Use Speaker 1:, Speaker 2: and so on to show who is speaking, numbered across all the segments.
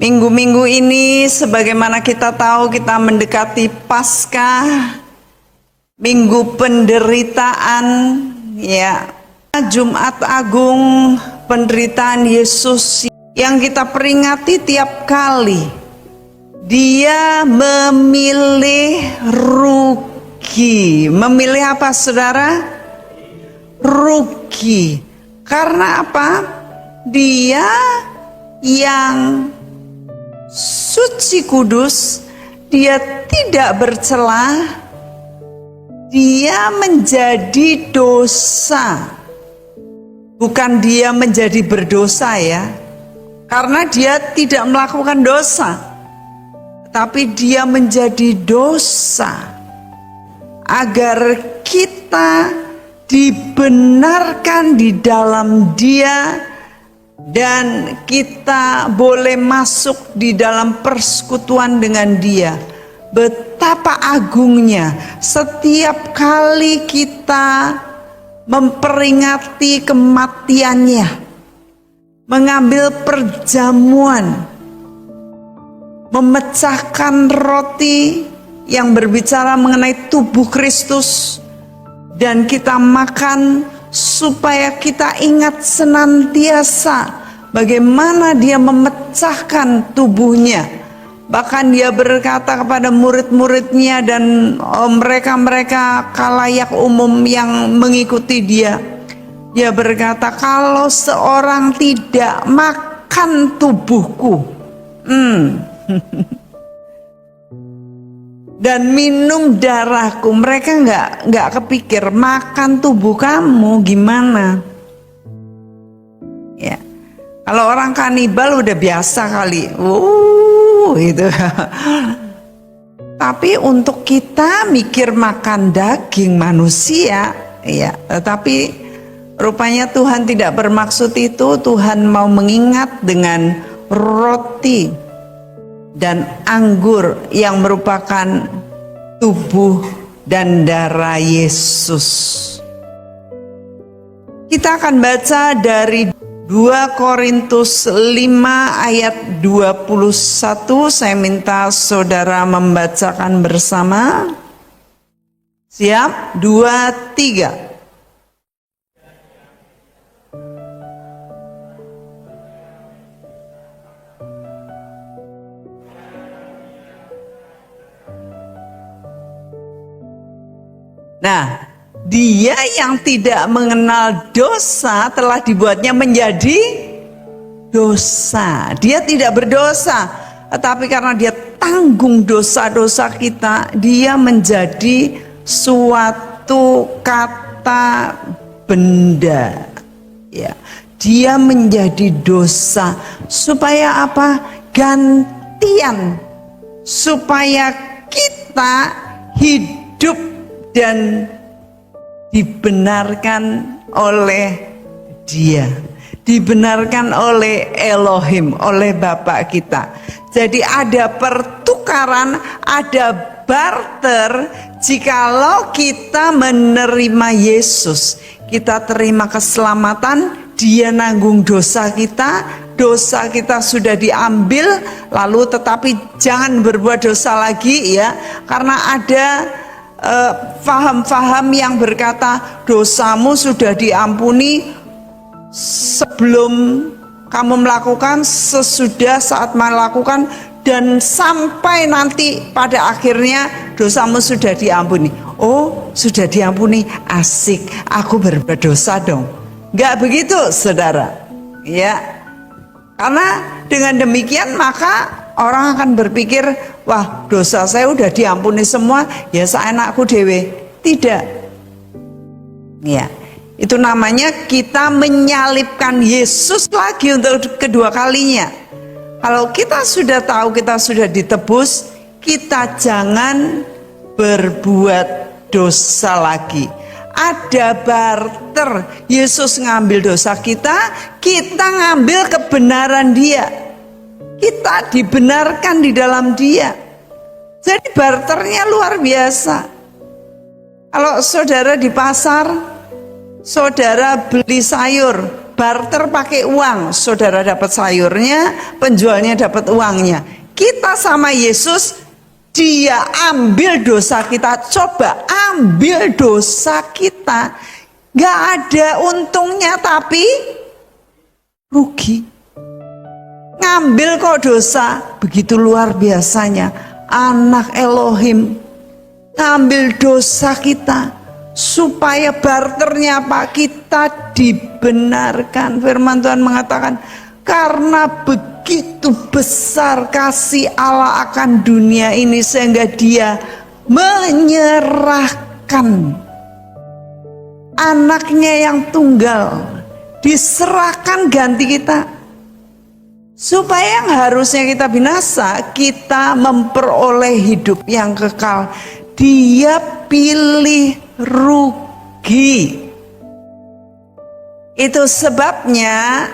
Speaker 1: Minggu-minggu ini sebagaimana kita tahu kita mendekati Paskah, Minggu penderitaan, ya, Jumat Agung, penderitaan Yesus yang kita peringati tiap kali. Dia memilih rugi. Memilih apa, saudara? Rugi. Karena apa? Dia yang suci kudus, dia tidak bercela, dia menjadi dosa. Bukan dia menjadi berdosa ya, karena dia tidak melakukan dosa, tapi dia menjadi dosa agar kita dibenarkan di dalam Dia dan kita boleh masuk di dalam persekutuan dengan Dia. Betapa agungnya setiap kali kita memperingati kematiannya, mengambil perjamuan, memecahkan roti yang berbicara mengenai tubuh Kristus, dan kita makan supaya kita ingat senantiasa bagaimana dia memecahkan tubuhnya. Bahkan dia berkata kepada murid-muridnya dan mereka-mereka khalayak umum yang mengikuti dia. Dia berkata, kalau seorang tidak makan tubuhku dan minum darahku, mereka nggak kepikir makan tubuh kamu gimana. Ya, kalau orang kanibal udah biasa kali, itu. Tapi untuk kita mikir makan daging manusia, ya. Tapi rupanya Tuhan tidak bermaksud itu. Tuhan mau mengingat dengan roti dan anggur yang merupakan tubuh dan darah Yesus. Kita akan baca dari 2 Korintus 5 ayat 21. Saya minta saudara membacakan bersama. Siap? 2, 3. Nah, dia yang tidak mengenal dosa telah dibuatnya menjadi dosa. Dia tidak berdosa, tetapi karena dia tanggung dosa-dosa kita, dia menjadi suatu kata benda. Ya, dia menjadi dosa supaya apa? Gantian, supaya kita hidup dan dibenarkan oleh Dia, dibenarkan oleh Elohim, oleh Bapa kita. Jadi ada pertukaran, ada barter. Jikalau kita menerima Yesus, kita terima keselamatan, Dia nanggung dosa kita sudah diambil. Lalu tetapi jangan berbuat dosa lagi ya, karena ada faham-faham yang berkata dosamu sudah diampuni sebelum kamu melakukan, sesudah saat melakukan, dan sampai nanti pada akhirnya dosamu sudah diampuni. Oh, sudah diampuni, asik, aku berbuat dosa dong. Gak begitu, saudara. Ya, karena dengan demikian maka orang akan berpikir, wah, dosa saya udah diampuni semua, ya seenakku dewe. Tidak. Ya, itu namanya kita menyalibkan Yesus lagi untuk kedua kalinya. Kalau kita sudah tahu kita sudah ditebus, kita jangan berbuat dosa lagi. Ada barter. Yesus ngambil dosa kita, kita ngambil kebenaran Dia. Kita dibenarkan di dalam Dia. Jadi barternya luar biasa. Kalau saudara di pasar, saudara beli sayur, barter pakai uang. Saudara dapat sayurnya, penjualnya dapat uangnya. Kita sama Yesus, dia ambil dosa kita. Coba ambil dosa kita. Gak ada untungnya tapi rugi. Ngambil kok dosa. Begitu luar biasanya anak Elohim ngambil dosa kita supaya barternya apa? Kita dibenarkan. Firman Tuhan mengatakan, karena begitu besar kasih Allah akan dunia ini sehingga dia menyerahkan anaknya yang tunggal, diserahkan ganti kita. Supaya yang harusnya kita binasa, kita memperoleh hidup yang kekal. Dia pilih rugi. Itu sebabnya,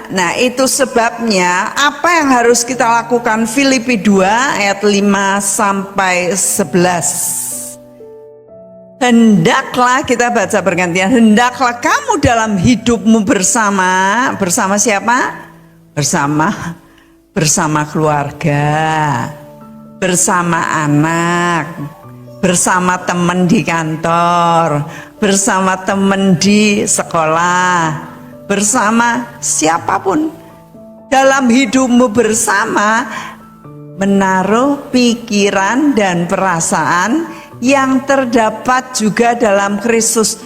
Speaker 1: apa yang harus kita lakukan? Filipi 2 ayat 5 sampai 11. Hendaklah, kita baca bergantian, hendaklah kamu dalam hidupmu bersama siapa? Bersama keluarga, bersama anak, bersama teman di kantor, bersama teman di sekolah, bersama siapapun. Dalam hidupmu bersama, menaruh pikiran dan perasaan yang terdapat juga dalam Kristus.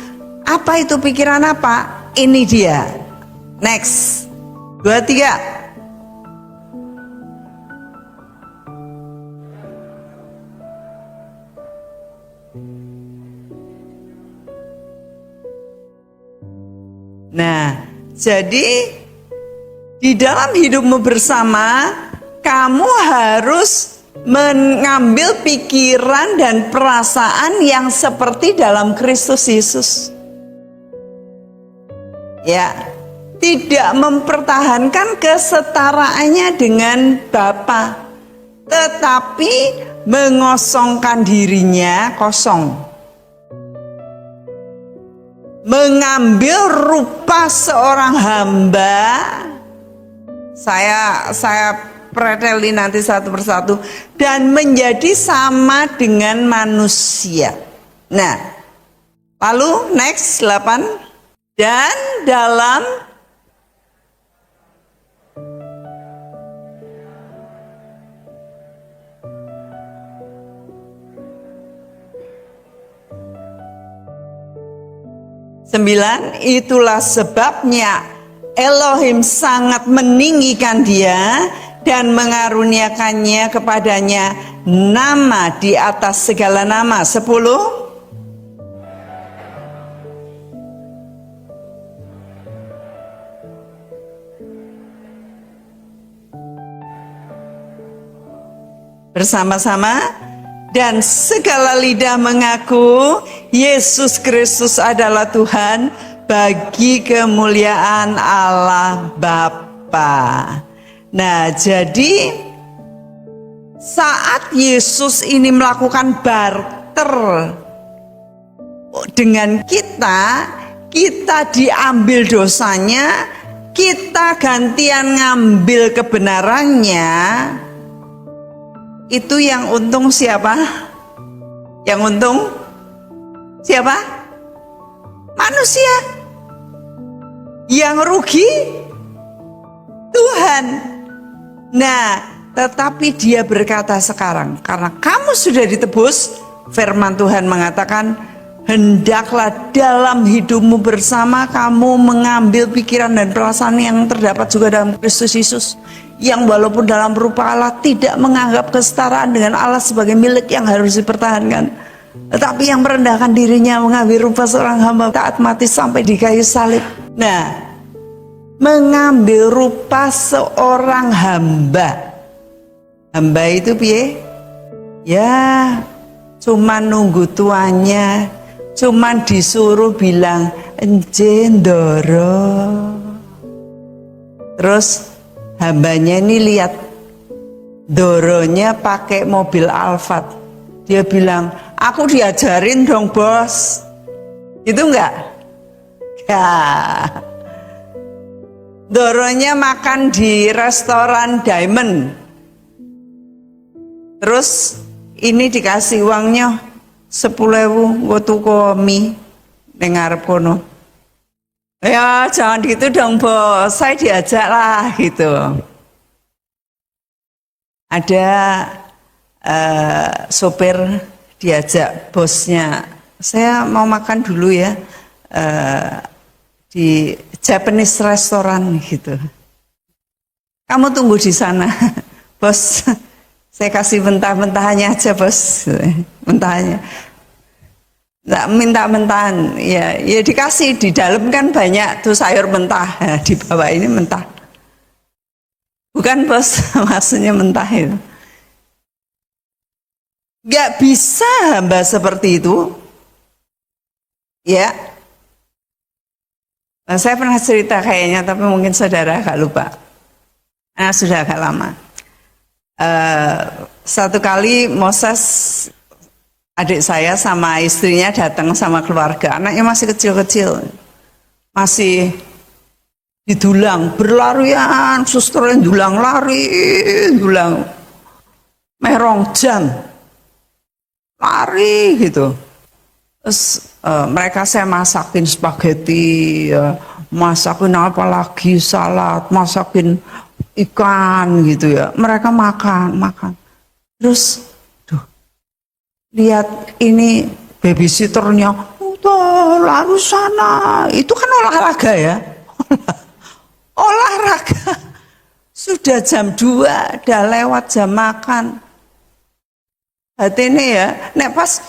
Speaker 1: Apa itu pikiran apa? Ini dia. Next. 2, 3. Nah, jadi di dalam hidupmu bersama, kamu harus mengambil pikiran dan perasaan yang seperti dalam Kristus Yesus. Ya, tidak mempertahankan kesetaraannya dengan Bapa, tetapi mengosongkan dirinya kosong. Mengambil rupa seorang hamba. Saya preteli nanti satu persatu, dan menjadi sama dengan manusia. Nah, lalu next 8. Dan dalam itulah sebabnya Elohim sangat meninggikan dia dan mengaruniakannya kepadanya nama di atas segala nama. 10. Bersama-sama. Dan segala lidah mengaku Yesus Kristus adalah Tuhan bagi kemuliaan Allah Bapa. Nah, jadi saat Yesus ini melakukan barter dengan kita diambil dosanya, kita gantian ngambil kebenarannya. Itu yang untung siapa? Yang untung siapa? Manusia. Yang rugi Tuhan. Nah, tetapi dia berkata sekarang, karena kamu sudah ditebus, firman Tuhan mengatakan, hendaklah dalam hidupmu bersama kamu mengambil pikiran dan perasaan yang terdapat juga dalam Kristus Yesus, yang walaupun dalam rupa Allah tidak menganggap kesetaraan dengan Allah sebagai milik yang harus dipertahankan, tetapi yang merendahkan dirinya, mengambil rupa seorang hamba, taat mati sampai di kayu salib. Nah, mengambil rupa seorang hamba. Hamba itu piye? Ya, cuma nunggu tuannya, cuman disuruh bilang enjendoro. Terus hambanya ini lihat doronya pakai mobil Alphard. Dia bilang, aku diajarin dong bos. Itu enggak? Ya. Doronya makan di restoran Diamond. Terus ini dikasih uangnya 10.000 nggo tuku mie ning ngarep kono. Ya jangan gitu dong bos, saya diajak lah gitu. Ada sopir diajak bosnya, saya mau makan dulu ya di Japanese restoran gitu. Kamu tunggu di sana, bos. Saya kasih mentah-mentahannya aja bos, mentahnya. Nggak minta mentahan, ya dikasih. Di dalam kan banyak tuh sayur mentah, nah, di bawah ini mentah. Bukan bos, maksudnya mentah itu. Gak bisa hamba seperti itu. Ya. Nah, saya pernah cerita kayaknya, tapi mungkin saudara agak lupa. Nah, sudah agak lama. Satu kali Moses, adik saya sama istrinya datang sama keluarga. Anaknya masih kecil-kecil. Masih didulang, berlarian, susternya dulang lari, dulang merong jam. Lari gitu. Terus mereka saya masakin spaghetti, masakin apa lagi, salad, masakin ikan gitu ya. Mereka makan. Terus, lihat ini babysitternya, udah lari sana. Itu kan olahraga ya. Olahraga. Sudah jam 2, udah lewat jam makan. Hati ini ya, nek pas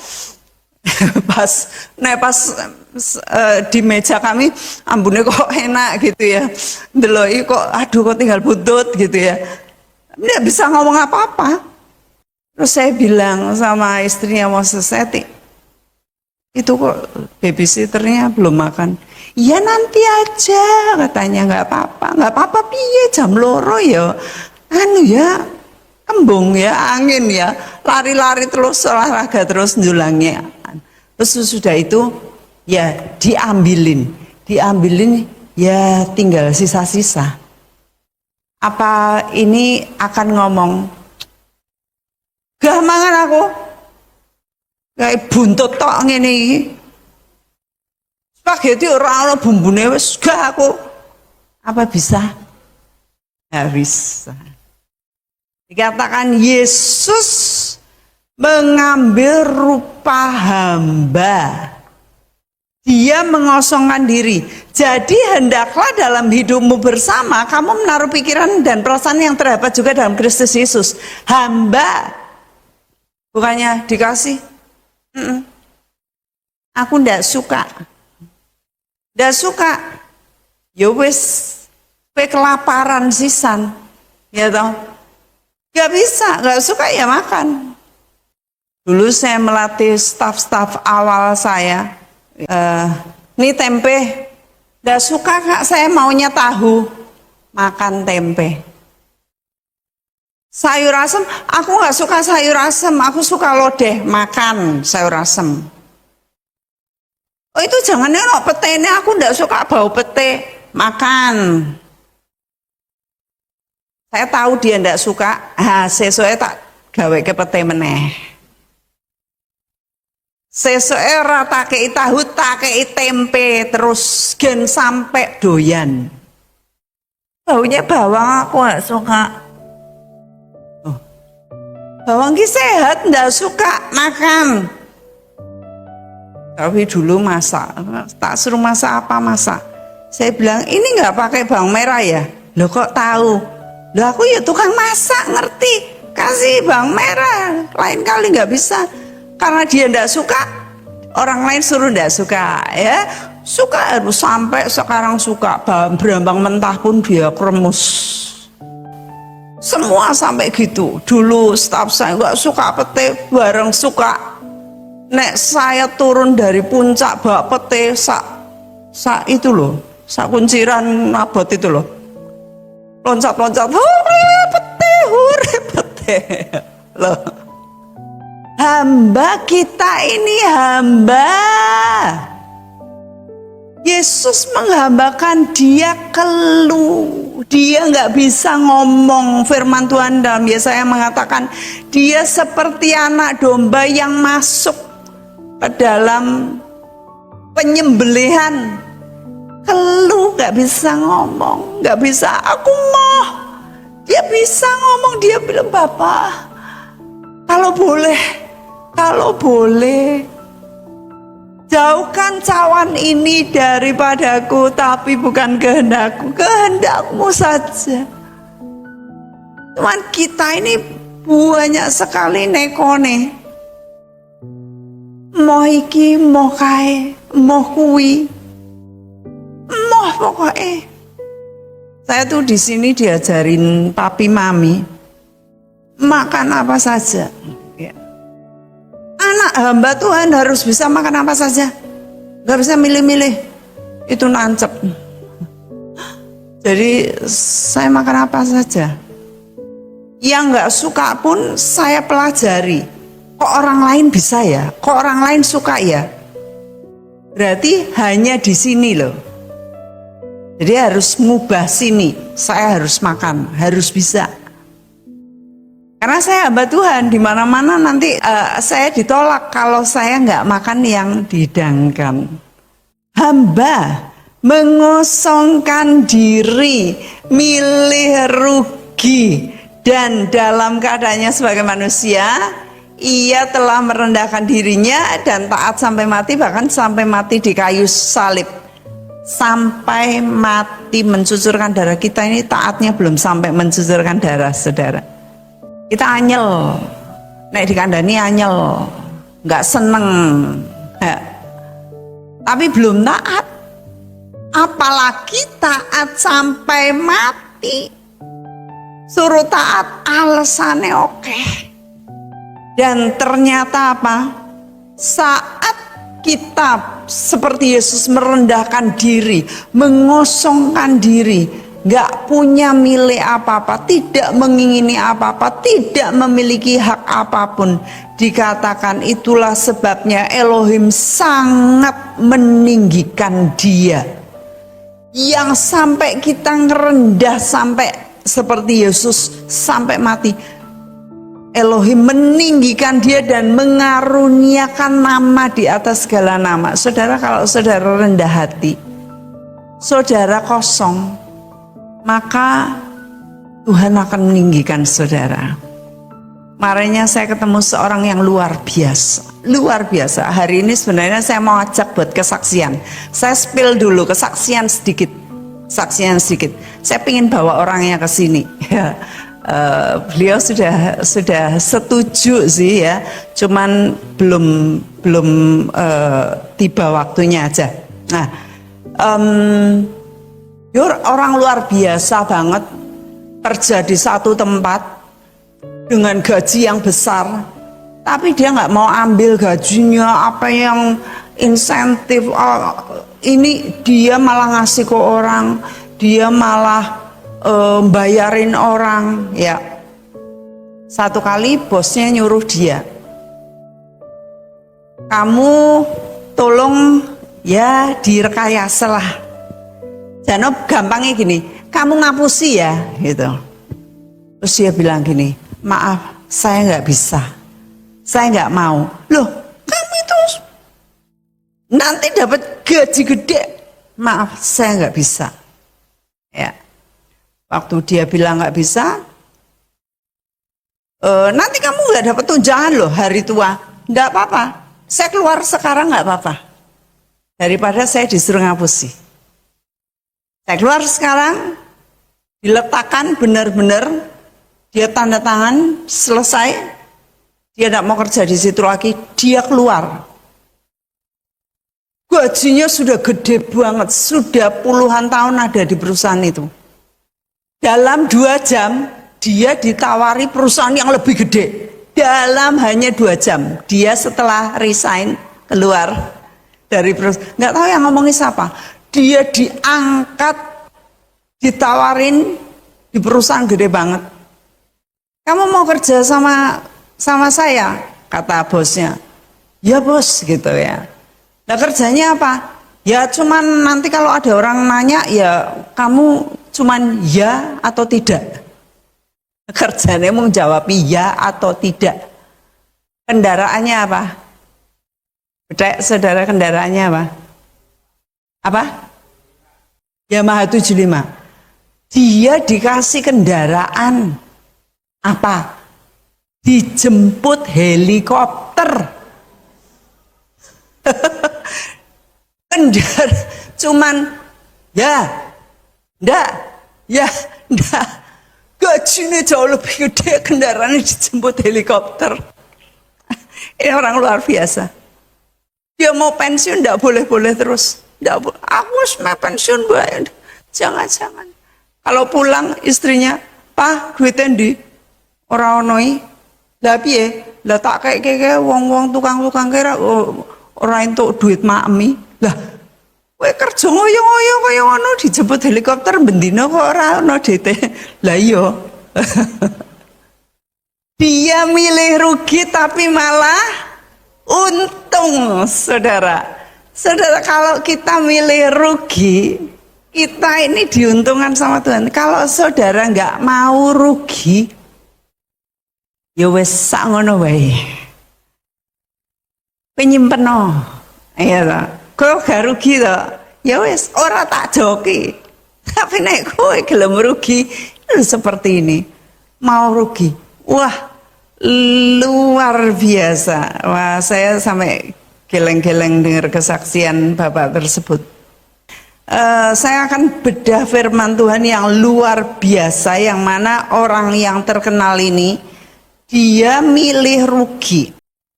Speaker 1: di meja kami, ambune kok enak gitu ya. Deloi kok, aduh kok tinggal butut gitu ya. Nggak bisa ngomong apa-apa. Terus saya bilang sama istrinya Moses, itu kok babysitternya belum makan. Ya nanti aja katanya, nggak apa-apa piye jam loro ya. Anu ya, embung ya, angin ya, lari-lari terus, olahraga terus njulangnya. Terus sudah itu ya diambilin ya tinggal sisa-sisa. Apa ini akan ngomong, gak mangan aku, kayak buntut tok ngene iki. Spaghetti ora ana bumbune wis gak aku. Apa bisa? Gak bisa. Dikatakan Yesus mengambil rupa hamba. Dia mengosongkan diri. Jadi hendaklah dalam hidupmu bersama kamu menaruh pikiran dan perasaan yang terdapat juga dalam Kristus Yesus. Hamba. Bukannya dikasih. Aku ndak suka. Ndak suka. Ya wis, kelaparan sisan. Ya toh. Gak bisa, gak suka ya makan. Dulu saya melatih staf-staf awal saya. Ini tempe, gak suka kak, saya maunya tahu. Makan tempe. Sayur asem, aku gak suka sayur asem, aku suka lodeh. Makan sayur asem. Oh itu jangan nengok petenya, aku gak suka bau pete. Makan. Saya tahu dia ndak suka, sesuai tak gawe ke pete meneh. Sesuai rata kei tahu, tak kei tempe, terus gen sampai doyan. Baunya bawang aku nggak suka. Bawang ki sehat, ndak suka makan. Tapi dulu masak, tak suruh masak apa masak. Saya bilang ini nggak pakai bawang merah ya, lo kok tahu? Lah aku ya tukang masak ngerti, kasih bawang merah, lain kali nggak bisa karena dia ndak suka, orang lain suruh ndak suka ya, suka harus sampai sekarang suka, berambang mentah pun dia kremus, semua sampai gitu. Dulu staf saya nggak suka pete, bareng suka. Nek saya turun dari puncak bawa pete, sak itu loh, sak kunciran abot itu loh. Loncat-loncat, hure pete. Loh. Hamba kita ini hamba. Yesus menghambakan dia keluh. Dia nggak bisa ngomong. Firman Tuhan dalam Yesaya mengatakan dia seperti anak domba yang masuk ke dalam penyembelihan. Keluh, nggak bisa ngomong, nggak bisa. Aku mau. Dia bisa ngomong. Dia bilang, Bapak, kalau boleh, jauhkan cawan ini daripadaku, tapi bukan kehendakku, kehendakmu saja. Cuman kita ini banyak sekali nekone. Mau iki, mau kae, mau kuwi, mau pokoknya. Saya tuh di sini diajarin papi mami makan apa saja. Anak hamba Tuhan harus bisa makan apa saja, nggak bisa milih-milih, itu nancep. Jadi saya makan apa saja. Yang nggak suka pun saya pelajari. Kok orang lain bisa ya? Kok orang lain suka ya? Berarti hanya di sini loh. Jadi harus ngubah sini. Saya harus makan, harus bisa. Karena saya hamba Tuhan, di mana-mana nanti saya ditolak kalau saya nggak makan yang dihidangkan. Hamba mengosongkan diri, milih rugi, dan dalam keadaannya sebagai manusia, ia telah merendahkan dirinya dan taat sampai mati, bahkan sampai mati di kayu salib. Sampai mati mencucurkan darah. Kita ini taatnya belum sampai mencucurkan darah, saudara. Kita anyel, nek dikandani anyel, nggak seneng, ya. Tapi belum taat. Apalagi taat sampai mati. Suruh taat, alasannya oke. Dan ternyata apa? Saat kita seperti Yesus merendahkan diri, mengosongkan diri, gak punya milik apa-apa, tidak mengingini apa-apa, tidak memiliki hak apapun, dikatakan itulah sebabnya Elohim sangat meninggikan dia. Yang sampai kita ngerendah, sampai seperti Yesus sampai mati, Elohim meninggikan dia dan mengaruniakan nama di atas segala nama. Saudara, kalau saudara rendah hati, saudara kosong, maka Tuhan akan meninggikan saudara. Makanya saya ketemu seorang yang luar biasa. Luar biasa. Hari ini sebenarnya saya mau ajak buat kesaksian. Saya spill dulu kesaksian sedikit. Saksian sedikit. Saya ingin bawa orangnya ke sini. Beliau sudah setuju sih ya, cuman belum tiba waktunya aja. Nah, orang luar biasa banget, kerja di satu tempat dengan gaji yang besar, tapi dia nggak mau ambil gajinya, apa yang insentif, ini dia malah ngasih ke orang, dia malah bayarin orang ya. Satu kali bosnya nyuruh dia, kamu tolong ya direkayasa lah. Jangan gampangnya gini, kamu ngapusi ya gitu. Terus dia bilang gini, maaf saya nggak bisa, saya nggak mau. Loh, kamu itu nanti dapat gaji gede. Maaf saya nggak bisa ya. Waktu dia bilang nggak bisa, nanti kamu nggak dapat tunjangan loh hari tua. Nggak apa-apa, saya keluar sekarang nggak apa-apa. Daripada saya disuruh ngapusi. Saya keluar sekarang, diletakkan benar-benar, dia tanda tangan, selesai. Dia nggak mau kerja di situ lagi, dia keluar. Gajinya sudah gede banget, sudah puluhan tahun ada di perusahaan itu. Dalam 2 jam dia ditawari perusahaan yang lebih gede. Dalam hanya 2 jam dia setelah resign keluar dari perusahaan. Nggak tahu yang ngomongin siapa. Dia diangkat, ditawarin di perusahaan gede banget. Kamu mau kerja sama saya? Kata bosnya. Ya bos gitu ya. Nah kerjanya apa? Ya cuman nanti kalau ada orang nanya ya kamu cuman ya atau tidak. Kerjanya mau jawab ya atau tidak. Kendaraannya apa? Bedek saudara, kendaraannya apa? Apa? Yamaha 75. Dia dikasih kendaraan apa? Dijemput helikopter. Cuman ya ndak ya ndak, gajinya jauh lebih gede, kendaraannya dijemput helikopter. Ini orang luar biasa. Dia mau pensiun ndak boleh terus, ndak boleh. Aku harus mau pensiun Mbak, jangan. Kalau pulang istrinya, Pak duitnya di orang onoi lah piye, lah tak kayak wong tukang kira orang itu duit mami lah. Kowe kerja ngoyo kaya ngono dijemput helikopter bendina kok ora ono DT. Lah iya. Dia milih rugi tapi malah untung, saudara. Saudara, kalau kita milih rugi, kita ini diuntungkan sama Tuhan. Kalau saudara nggak mau rugi, ya wes sak ngono wae. Penyimpen iya ta. Kowe gak rugi to, ya wes ora tak joki. Tapi nek kowe gelem rugi, seperti ini. Mau rugi. Wah, luar biasa. Wah, saya sampai geleng-geleng dengar kesaksian Bapak tersebut. Saya akan bedah firman Tuhan yang luar biasa, yang mana orang yang terkenal ini dia milih rugi.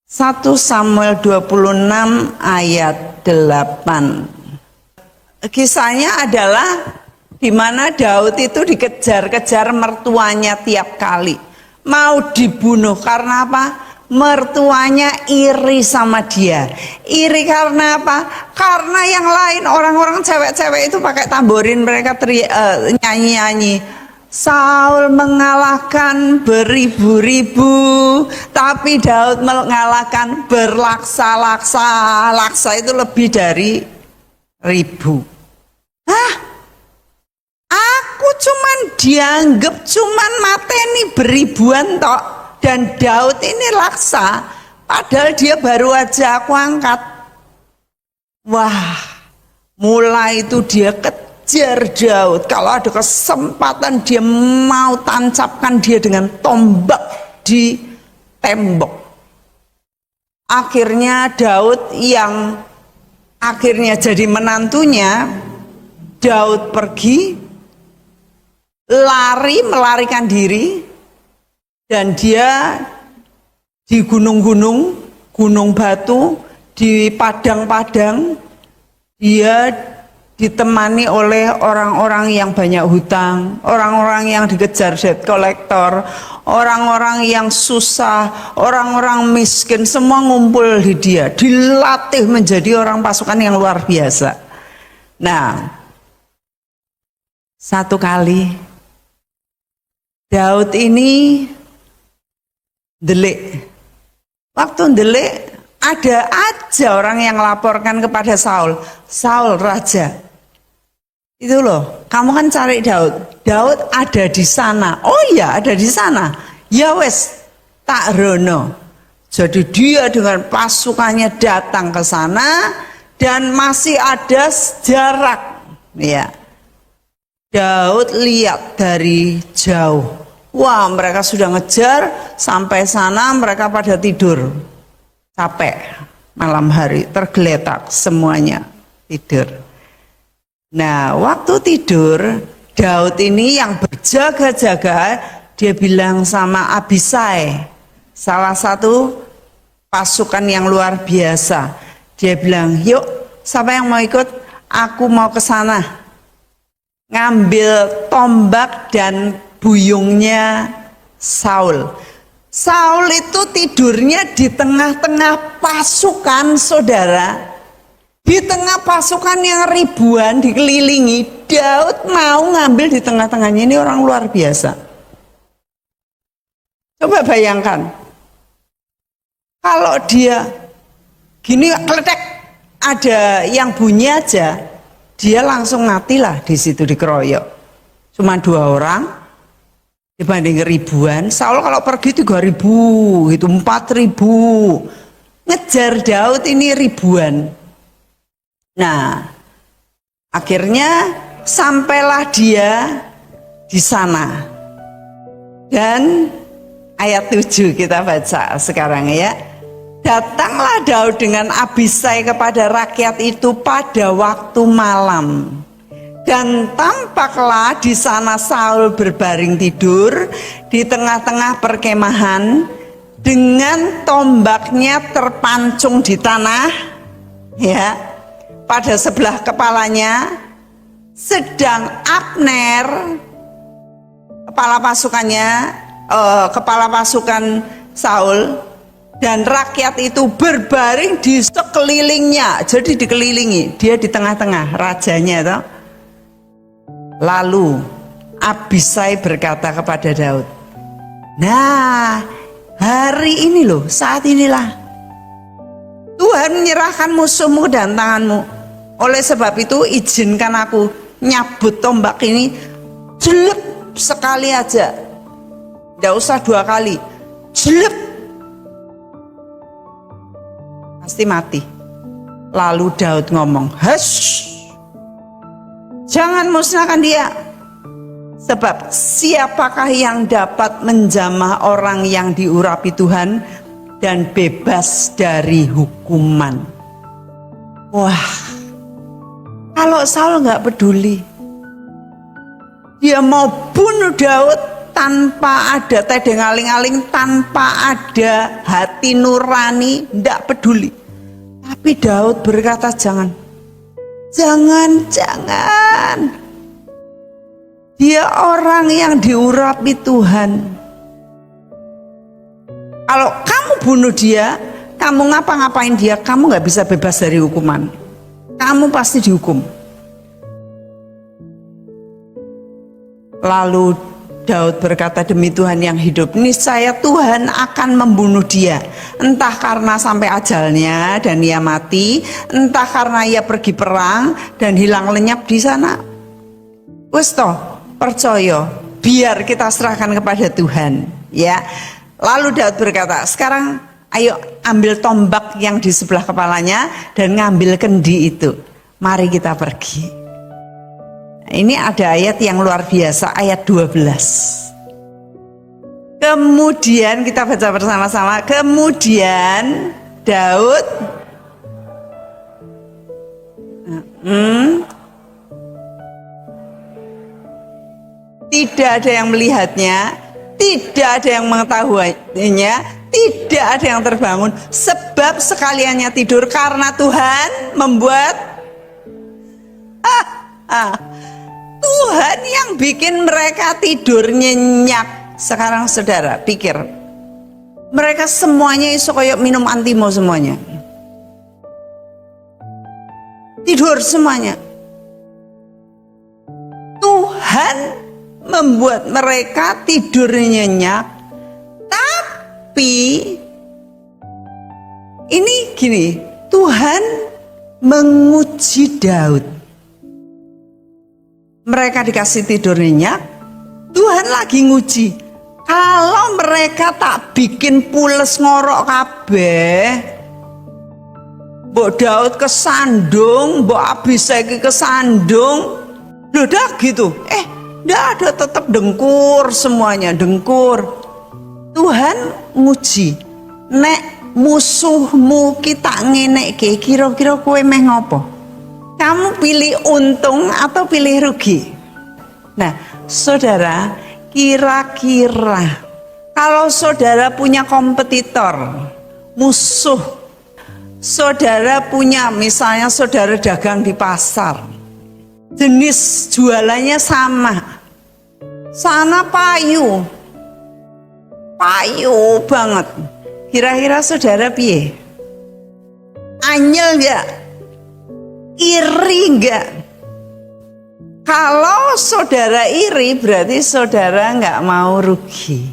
Speaker 1: 1 Samuel 26 ayat 8. Kisahnya adalah di mana Daud itu dikejar-kejar mertuanya tiap kali. Mau dibunuh karena apa? Mertuanya iri sama dia. Iri karena apa? Karena yang lain orang-orang cewek-cewek itu pakai tamborin, mereka nyanyi-nyanyi. Saul mengalahkan beribu-ribu, tapi Daud mengalahkan berlaksa-laksa. Laksa itu lebih dari ribu. Hah? Aku cuman dianggap cuman mateni beribuan tok, dan Daud ini laksa, padahal dia baru aja aku angkat. Wah, mulai itu dia kejar Daud. Kalau ada kesempatan dia mau tancapkan dia dengan tombak di tembok. Akhirnya Daud yang akhirnya jadi menantunya, Daud pergi melarikan diri, dan dia di gunung-gunung, gunung batu, di padang-padang, dia ditemani oleh orang-orang yang banyak hutang, orang-orang yang dikejar debt collector, orang-orang yang susah, orang-orang miskin, semua ngumpul di dia, dilatih menjadi orang pasukan yang luar biasa. Nah, satu kali Daud ini delik. Waktu delik, ada aja orang yang laporkan kepada Saul, Saul raja. Itu loh, kamu kan cari Daud. Daud ada di sana. Oh iya, ada di sana. Ya wes, tak rono. Jadi dia dengan pasukannya datang ke sana, dan masih ada jarak. Ya. Daud lihat dari jauh. Wah, mereka sudah ngejar, sampai sana mereka pada tidur. Capek, malam hari tergeletak semuanya tidur. Nah, waktu tidur, Daud ini yang berjaga-jaga, dia bilang sama Abisai, salah satu pasukan yang luar biasa. Dia bilang, yuk, siapa yang mau ikut? Aku mau ke sana. Ngambil tombak dan buyungnya Saul. Saul itu tidurnya di tengah-tengah pasukan, saudara. Di tengah pasukan yang ribuan dikelilingi, Daud mau ngambil di tengah-tengahnya. Ini orang luar biasa. Coba bayangkan, kalau dia gini kletek, ada yang bunyi aja, dia langsung matilah di situ dikeroyok. Cuma 2 orang dibanding ribuan. Saul kalau pergi 3.000, itu 4.000. Ngejar Daud ini ribuan. Nah, akhirnya sampailah dia di sana. Dan ayat 7 kita baca sekarang ya. Datanglah Daud dengan Abisai kepada rakyat itu pada waktu malam. Dan tampaklah di sana Saul berbaring tidur di tengah-tengah perkemahan dengan tombaknya terpancung di tanah, ya, pada sebelah kepalanya. Sedang Abner, kepala pasukan Saul dan rakyat itu berbaring di sekelilingnya. Jadi dikelilingi, dia di tengah-tengah, rajanya toh. Lalu Abisai berkata kepada Daud, nah hari ini loh, saat inilah Tuhan menyerahkan musuhmu dan tanganmu. Oleh sebab itu izinkan aku nyabut tombak ini, jelek sekali aja, tidak usah 2 kali, jelek, pasti mati. Lalu Daud ngomong, hush, jangan musnahkan dia, sebab siapakah yang dapat menjamah orang yang diurapi Tuhan dan bebas dari hukuman. Wah, kalau Saul nggak peduli, dia mau bunuh Daud tanpa ada tedeng aling-aling, tanpa ada hati nurani, nggak peduli. Tapi Daud berkata, jangan. Dia orang yang diurapi Tuhan. Kalau kamu bunuh dia, kamu ngapa-ngapain dia, kamu nggak bisa bebas dari hukuman. Kamu pasti dihukum. Lalu Daud berkata, demi Tuhan yang hidup, niscaya Tuhan akan membunuh dia. Entah karena sampai ajalnya dan ia mati, entah karena ia pergi perang dan hilang lenyap di sana. Wes toh, percaya, biar kita serahkan kepada Tuhan, ya. Lalu Daud berkata, sekarang ayo ambil tombak yang di sebelah kepalanya dan ngambil kendi itu. Mari kita pergi. Ini ada ayat yang luar biasa, ayat 12. Kemudian kita baca bersama-sama. Kemudian Daud tidak ada yang melihatnya, tidak ada yang mengetahuinya, tidak ada yang terbangun, sebab sekaliannya tidur karena Tuhan membuat Tuhan yang bikin mereka tidur nyenyak. Sekarang saudara pikir, mereka semuanya iso koyok minum antimo semuanya, tidur semuanya. Tuhan membuat mereka tidur nyenyak. Tapi ini gini, Tuhan menguji Daud. Mereka dikasih tidur nyenyak, Tuhan lagi nguji. Kalau mereka tak bikin pules ngorok kabeh, mbok Daud kesandung, mbok Abisai kesandung, udah gitu. Nggak ada, tetap dengkur semuanya, dengkur. Tuhan nguji, nek musuhmu kita ngenekke, kira-kira kowe meh ngopo? Kamu pilih untung atau pilih rugi? Nah, saudara, kira-kira kalau saudara punya kompetitor, musuh, saudara punya, misalnya saudara dagang di pasar, jenis jualannya sama, sana payu banget, kira-kira saudara piye? Anyel gak? Iri enggak? Kalau saudara iri berarti saudara enggak mau rugi,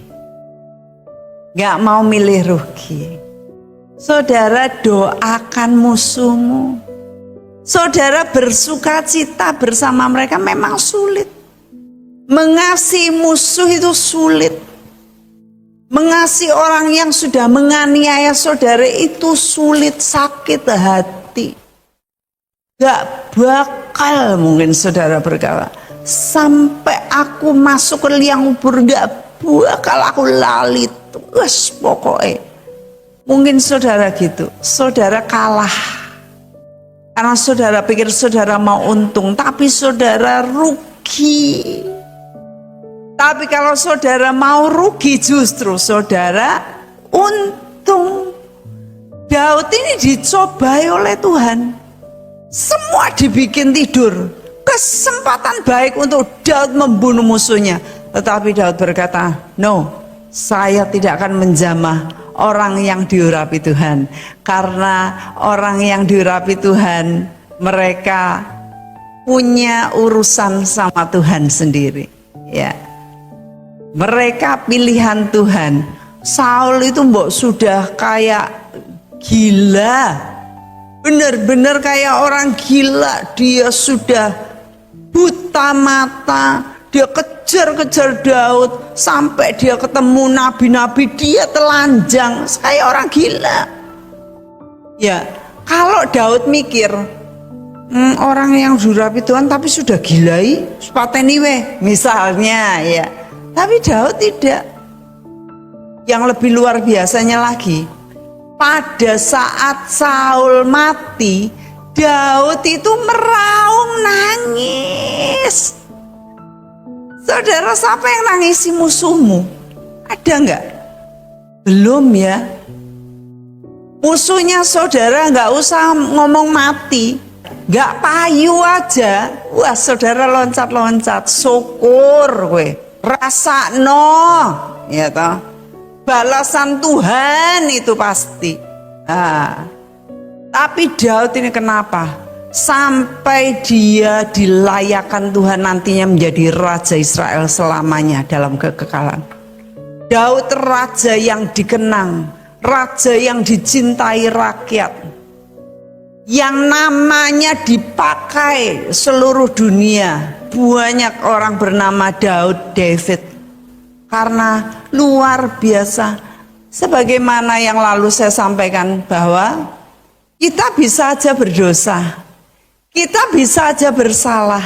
Speaker 1: enggak mau milih rugi. Saudara doakan musuhmu, Saudara bersuka cita bersama mereka memang sulit. Mengasihi musuh itu sulit. Mengasihi orang yang sudah menganiaya saudara itu sulit, sakit hati. Gak bakal mungkin saudara berkata, sampai aku masuk ke liang kubur gak bakal aku lali terus pokoknya. Mungkin saudara gitu, saudara kalah. Karena saudara pikir saudara mau untung, tapi saudara rugi. Tapi kalau saudara mau rugi, justru saudara untung. Daud ini dicobai oleh Tuhan. Semua dibikin tidur. Kesempatan baik untuk Daud membunuh musuhnya. Tetapi Daud berkata, no, saya tidak akan menjamah orang yang diurapi Tuhan. Karena orang yang diurapi Tuhan, mereka punya urusan sama Tuhan sendiri. Ya, mereka pilihan Tuhan. Saul itu mbok sudah kayak gila, benar-benar kayak orang gila. Dia sudah buta mata. Dia kejar-kejar Daud sampai dia ketemu nabi-nabi, dia telanjang kayak orang gila. Ya, kalau Daud mikir orang yang diurapi Tuhan tapi sudah gilai, pateni weh misalnya ya. Tapi Daud tidak. Yang lebih luar biasanya lagi, pada saat Saul mati, Daud itu meraung nangis. Saudara, siapa yang nangisi musuhmu? Ada enggak? Belum ya. Musuhnya saudara enggak usah ngomong mati, enggak payu aja. Wah, saudara loncat-loncat, syukur gue. Rasakno, ya toh. Balasan Tuhan itu pasti. Nah, tapi Daud ini kenapa? Sampai dia dilayakkan Tuhan nantinya menjadi Raja Israel selamanya dalam kekekalan. Daud raja yang dikenang, raja yang dicintai rakyat, yang namanya dipakai seluruh dunia. Banyak orang bernama David karena luar biasa. Sebagaimana yang lalu saya sampaikan bahwa kita bisa aja berdosa, kita bisa aja bersalah.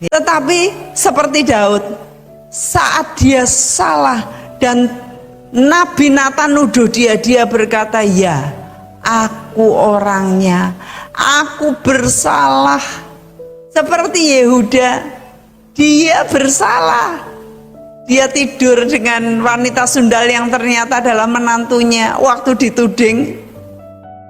Speaker 1: Tetapi seperti Daud, saat dia salah dan Nabi Nathan nuduh dia berkata, ya aku orangnya, aku bersalah. Seperti Yehuda, dia bersalah. Dia tidur dengan wanita sundal yang ternyata adalah menantunya. Waktu dituding,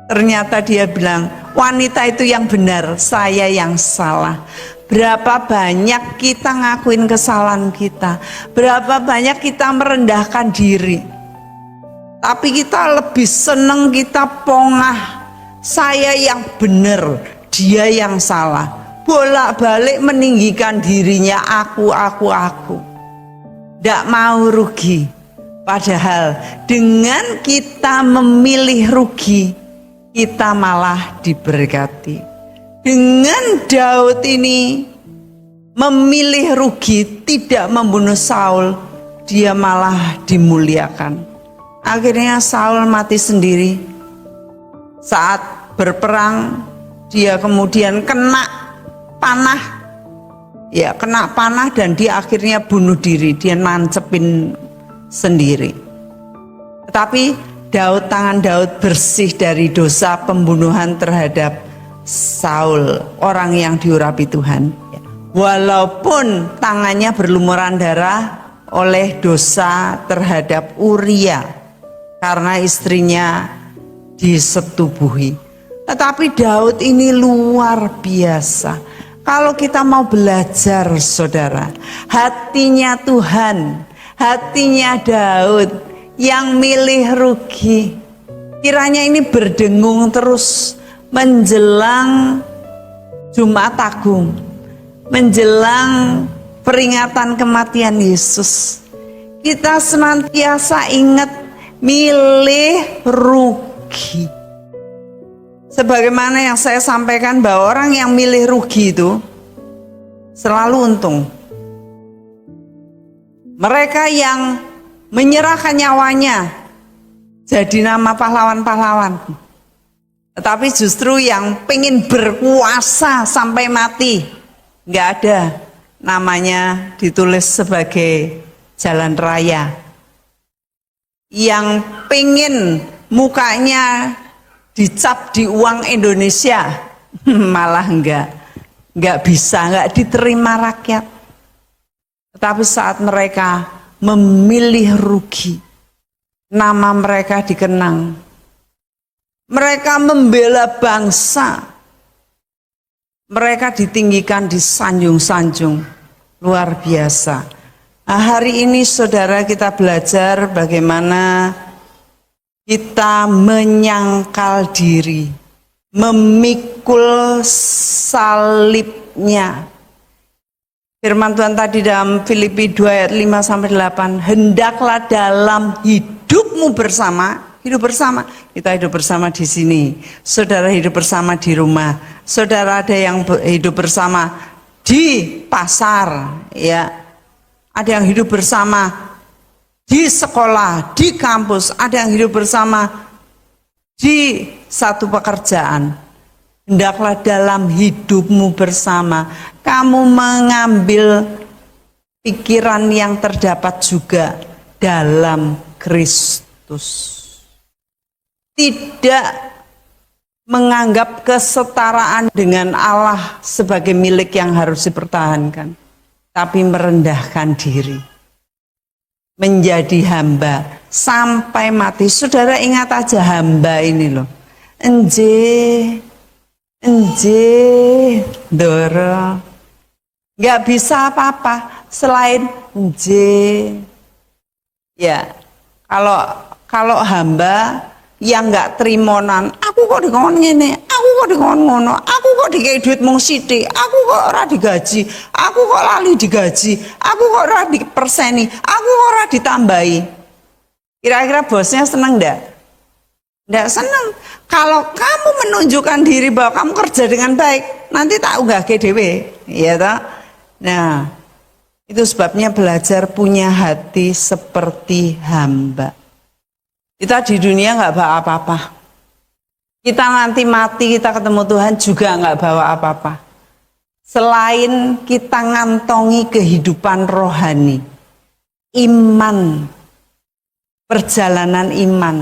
Speaker 1: ternyata dia bilang, wanita itu yang benar, saya yang salah. Berapa banyak kita ngakuin kesalahan kita, berapa banyak kita merendahkan diri, tapi kita lebih seneng, kita pongah, saya yang benar, dia yang salah. Bolak-balik meninggikan dirinya, aku. Tidak mau rugi. Padahal dengan kita memilih rugi, kita malah diberkati. Dengan Daud ini memilih rugi, tidak membunuh Saul, dia malah dimuliakan. Akhirnya Saul mati sendiri. Saat berperang, dia kemudian kena panah. Ya, kena panah dan dia akhirnya bunuh diri, dia nancepin sendiri. Tetapi tangan Daud bersih dari dosa pembunuhan terhadap Saul, orang yang diurapi Tuhan. Walaupun tangannya berlumuran darah oleh dosa terhadap Uria karena istrinya disetubuhi. Tetapi Daud ini luar biasa. Kalau kita mau belajar, saudara, hatinya Tuhan, hatinya Daud yang milih rugi, kiranya ini berdengung terus menjelang Jumat Agung, menjelang peringatan kematian Yesus. Kita senantiasa ingat milih rugi. Sebagaimana yang saya sampaikan bahwa orang yang milih rugi itu selalu untung. Mereka yang menyerahkan nyawanya jadi nama pahlawan-pahlawan. Tetapi justru yang pengen berkuasa sampai mati, nggak ada namanya ditulis sebagai jalan raya. Yang pengen mukanya dicap di uang Indonesia, malah nggak bisa, nggak diterima rakyat. Tetapi saat mereka memilih rugi, nama mereka dikenang. Mereka membela bangsa, mereka ditinggikan, disanjung-sanjung, luar biasa. Nah, hari ini saudara kita belajar bagaimana kita menyangkal diri, memikul salibnya. Firman Tuhan tadi dalam Filipi 2 ayat 5-8, hendaklah dalam hidupmu bersama, hidup bersama. Kita hidup bersama di sini, saudara hidup bersama di rumah, saudara ada yang hidup bersama di pasar, ya, ada yang hidup bersama di sekolah, di kampus, ada yang hidup bersama di satu pekerjaan. Hendaklah dalam hidupmu bersama kamu mengambil pikiran yang terdapat juga dalam Kristus. Tidak menganggap kesetaraan dengan Allah sebagai milik yang harus dipertahankan, tapi merendahkan diri, menjadi hamba sampai mati. Saudara ingat aja hamba ini loh, Doro, nggak bisa apa-apa selain ya. Kalau hamba yang nggak terimonan, aku kok dikon ngene, aku kok dikon ngono, aku kok dikei duit mung sithik, aku kok ora digaji, aku kok lali digaji, aku kok ora diperseni, aku kok ora ditambahi. Kira-kira bosnya seneng ndak? Ndak seneng. Kalau kamu menunjukkan diri bahwa kamu kerja dengan baik, nanti tak unggahke dhewe, ya toh? Nah, itu sebabnya belajar punya hati seperti hamba. Kita di dunia nggak bawa apa-apa. Kita nanti mati, kita ketemu Tuhan juga nggak bawa apa-apa. Selain kita ngantongi kehidupan rohani, iman, perjalanan iman.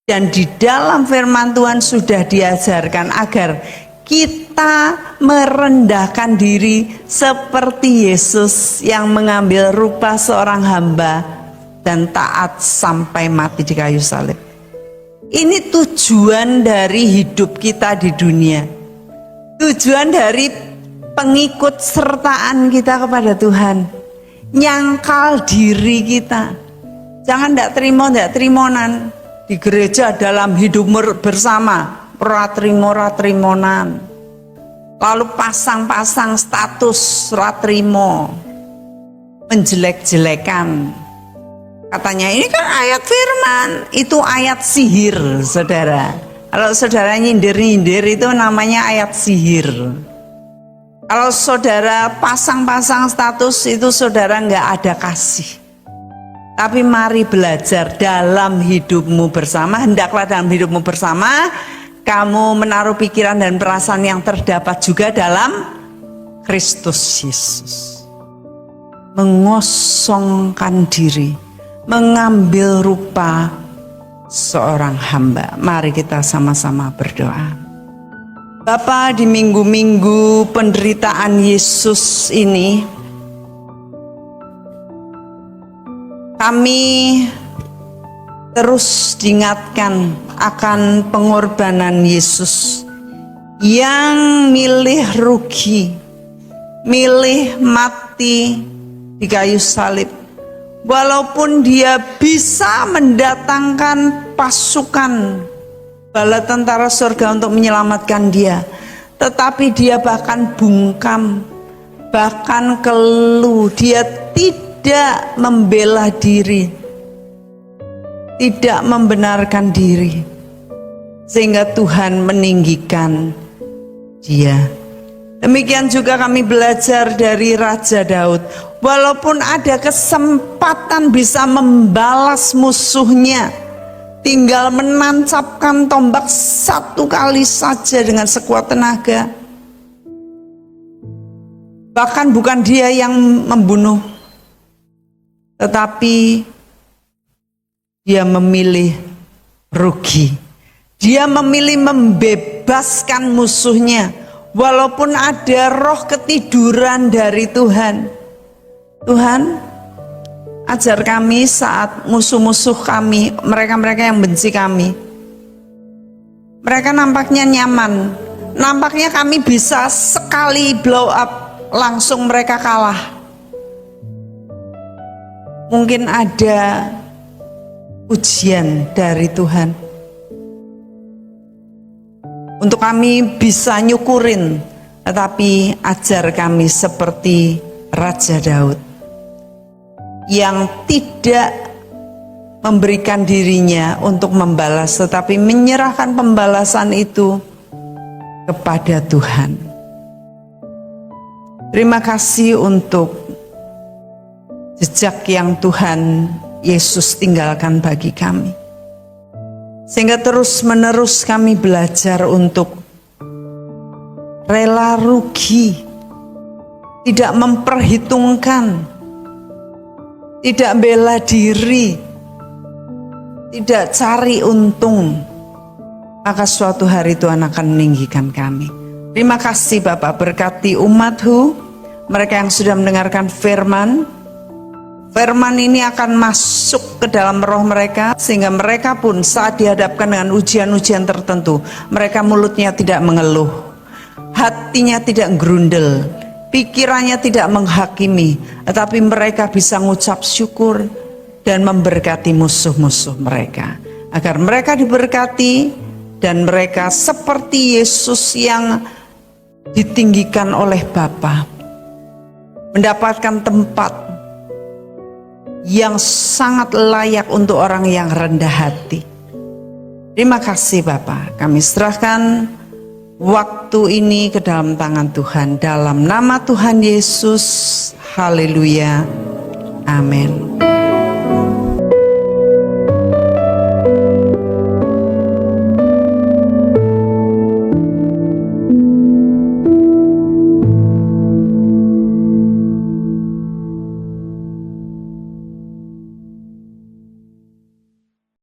Speaker 1: Dan di dalam firman Tuhan sudah diajarkan agar kita merendahkan diri seperti Yesus yang mengambil rupa seorang hamba dan taat sampai mati di kayu salib. Ini tujuan dari hidup kita di dunia. Tujuan dari pengikut sertaan kita kepada Tuhan. Nyangkal diri kita. Jangan ndak terimonan. Di gereja dalam hidup bersama, ratrimonan. Lalu pasang-pasang status ratrimo, menjelek-jelekan. Katanya ini kan ayat firman, itu ayat sihir, saudara. Kalau saudara nyindir-nyindir itu namanya ayat sihir. Kalau saudara pasang-pasang status itu saudara nggak ada kasih. Tapi mari belajar dalam hidupmu bersama, hendaklah dalam hidupmu bersama kamu menaruh pikiran dan perasaan yang terdapat juga dalam Kristus Yesus. Mengosongkan diri, mengambil rupa seorang hamba. Mari kita sama-sama berdoa. Bapa, di minggu-minggu penderitaan Yesus ini, kami terus diingatkan akan pengorbanan Yesus yang milih rugi, milih mati di kayu salib. Walaupun dia bisa mendatangkan pasukan bala tentara surga untuk menyelamatkan dia, tetapi dia bahkan bungkam, bahkan keluh. Dia tidak membela diri, tidak membenarkan diri. sehingga Tuhan meninggikan dia. Demikian juga kami belajar dari Raja Daud. Walaupun ada kesempatan bisa membalas musuhnya, tinggal menancapkan tombak satu kali saja dengan sekuat tenaga. Bahkan bukan dia yang membunuh, tetapi dia memilih rugi. Dia memilih membebaskan musuhnya. Walaupun ada roh ketiduran dari Tuhan. Tuhan, ajar kami saat musuh-musuh kami, mereka-mereka yang benci kami, mereka nampaknya nyaman, nampaknya kami bisa sekali blow up, langsung mereka kalah. Mungkin ada ujian dari Tuhan untuk kami bisa nyukurin, tetapi ajar kami seperti Raja Daud yang tidak memberikan dirinya untuk membalas, tetapi menyerahkan pembalasan itu kepada Tuhan. Terima kasih untuk jejak yang Tuhan Yesus tinggalkan bagi kami, sehingga terus-menerus kami belajar untuk rela rugi, tidak memperhitungkan, tidak bela diri, tidak cari untung, maka suatu hari Tuhan akan meninggikan kami. Terima kasih Bapak, berkati umat-Mu, mereka yang sudah mendengarkan firman. Firman ini akan masuk ke dalam roh mereka, sehingga mereka pun saat dihadapkan dengan ujian-ujian tertentu, mereka mulutnya tidak mengeluh, hatinya tidak gerundel, pikirannya tidak menghakimi, tetapi mereka bisa mengucap syukur dan memberkati musuh-musuh mereka, agar mereka diberkati dan mereka seperti Yesus yang ditinggikan oleh Bapa, mendapatkan tempat yang sangat layak untuk orang yang rendah hati. Terima kasih Bapa, kami serahkan waktu ini ke dalam tangan Tuhan, dalam nama Tuhan Yesus. Haleluya, amin.